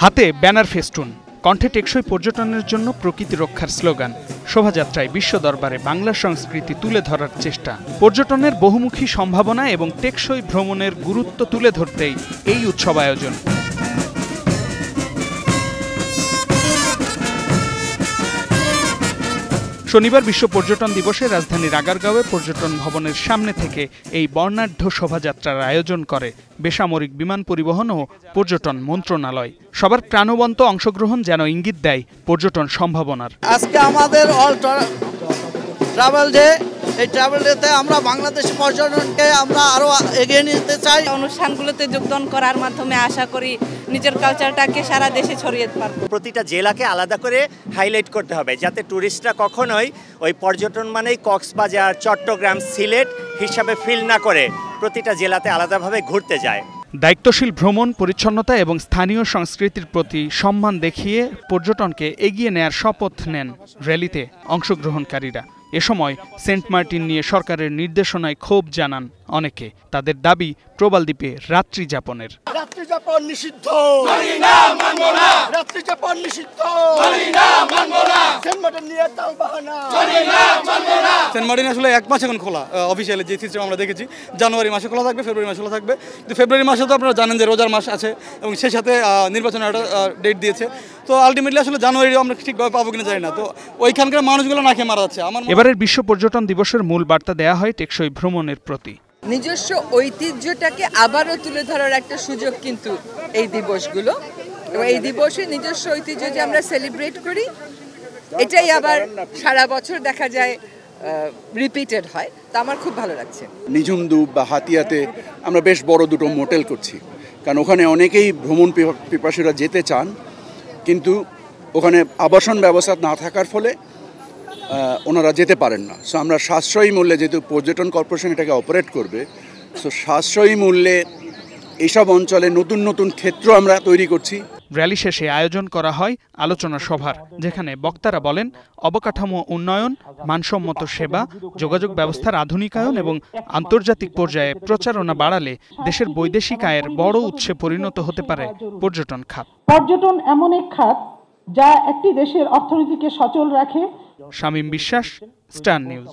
হাতে banner festoon, কণ্ঠে টেকসই পর্যটনের জন্য প্রকৃতি রক্ষার স্লোগান। শোভাযাত্রায় বিশ্ব দরবারে বাংলা সংস্কৃতি তুলে ধরার চেষ্টা। পর্যটনের বহুমুখী সম্ভাবনা এবং টেকসই ভ্রমণের গুরুত্ব তুলে ধরতেই এই উৎসব আয়োজন। শনিবার বিশ্ব পর্যটন দিবসে রাজধানীর আগারগাঁওয়ে পর্যটন ভবনের সামনে থেকে এই বর্ণাঢ্য শোভাযাত্রার আয়োজন করে বেসামরিক বিমান পরিবহন ও পর্যটন মন্ত্রণালয়। সবার প্রাণবন্ত অংশগ্রহণ যেন ইঙ্গিত দেয় পর্যটন সম্ভাবনার। আজকে আমাদের অল ট্রাভেল ডে, এই ট্রাভেল ডেতে আমরা বাংলাদেশি পর্যটনকে আমরা আরো এগিয়ে নিতে চাই। অনুষ্ঠানগুলোতে যোগদান করার মাধ্যমে আশা করি নিজের কালচারটাকে সারা দেশে ছড়িয়ে দিতে পারবো। প্রতিটা জেলাকে আলাদা করে হাইলাইট করতে হবে, যাতে টুরিস্টরা কখনোই ওই পর্যটন মানেই কক্সবাজার, চট্টগ্রাম, সিলেট হিসাবে ফিল না করে প্রতিটা জেলাতে আলাদাভাবে ঘুরতে যায়। দায়িত্বশীল ভ্রমণ, পরিচ্ছন্নতা এবং স্থানীয় সংস্কৃতির প্রতি সম্মান দেখিয়ে পর্যটনকে এগিয়ে নেয়ার শপথ নেন র্যালিতে অংশগ্রহণকারীরা। এ সময় সেন্ট মার্টিন নিয়ে সরকারের নির্দেশনায় ক্ষোভ জানান অনেকে। তাদের দাবি প্রবাল দ্বীপে রাত্রি যাপনের। নিষিদ্ধ, সেন্ট মার্টিন আসলে 1 মাস এখন খোলা, অফিসিয়ালি যে সিস্টেম আমরা দেখেছি জানুয়ারি মাসে খোলা থাকবে, ফেব্রুয়ারি মাসে খোলা থাকবে। কিন্তু ফেব্রুয়ারি মাসে তো আপনারা জানেন যে রোজার মাস আছে এবং সেই সাথে নির্বাচনের একটা ডেট দিয়েছে। তো আলটিমেটলি আসলে জানুয়ারি আমরা ঠিকভাবে পাবো কিনা জানি না। তো ওইখানকার মানুষগুলো না খেয়ে মারা যাচ্ছে। এবারের বিশ্ব পর্যটন দিবসের মূল বার্তা দেয়া হয় টেকসই ভ্রমণের প্রতি। নিজস্ব ঐতিহ্যটাকে আবারও তুলে ধরার একটা সুযোগ কিন্তু এই দিবসগুলো, এবং এই দিবসে নিজস্ব ঐতিহ্য যে আমরা সেলিব্রেট করি, এটাই আবার সারা বছর দেখা যায় রিপিটেড হয়। তা আমার খুব ভালো লাগছে। নিঝুমদুব বা হাতিয়াতে আমরা বেশ বড় দুটো মোটেল করছি, কারণ ওখানে অনেকেই ভ্রমণ পিপাসুরা যেতে চান, কিন্তু ওখানে আবাসন ব্যবস্থা না থাকার ফলে ওনারা যেতে পারেন না। সো আমরা সাশ্রয়ী মূল্যে, যেহেতু পর্যটন কর্পোরেশন এটাকে অপারেট করবে, সো সাশ্রয়ী মূল্যে এইসব অঞ্চলে নতুন নতুন ক্ষেত্র আমরা তৈরি করছি। র্যালি শেষে আয়োজন করা হয় আলোচনা সভার, যেখানে বক্তারা বলেন অবকাঠামো উন্নয়ন, মানসম্মত সেবা, যোগাযোগ ব্যবস্থার আধুনিকায়ন এবং আন্তর্জাতিক পর্যায়ে প্রচারণা বাড়ালে দেশের বৈদেশিক আয়ের বড় উৎসে পরিণত হতে পারে পর্যটন খাত। পর্যটন এমন এক খাত যা একটি দেশের অর্থনীতিকে সচল রাখে। শামীম বিশ্বাস, স্টার নিউজ।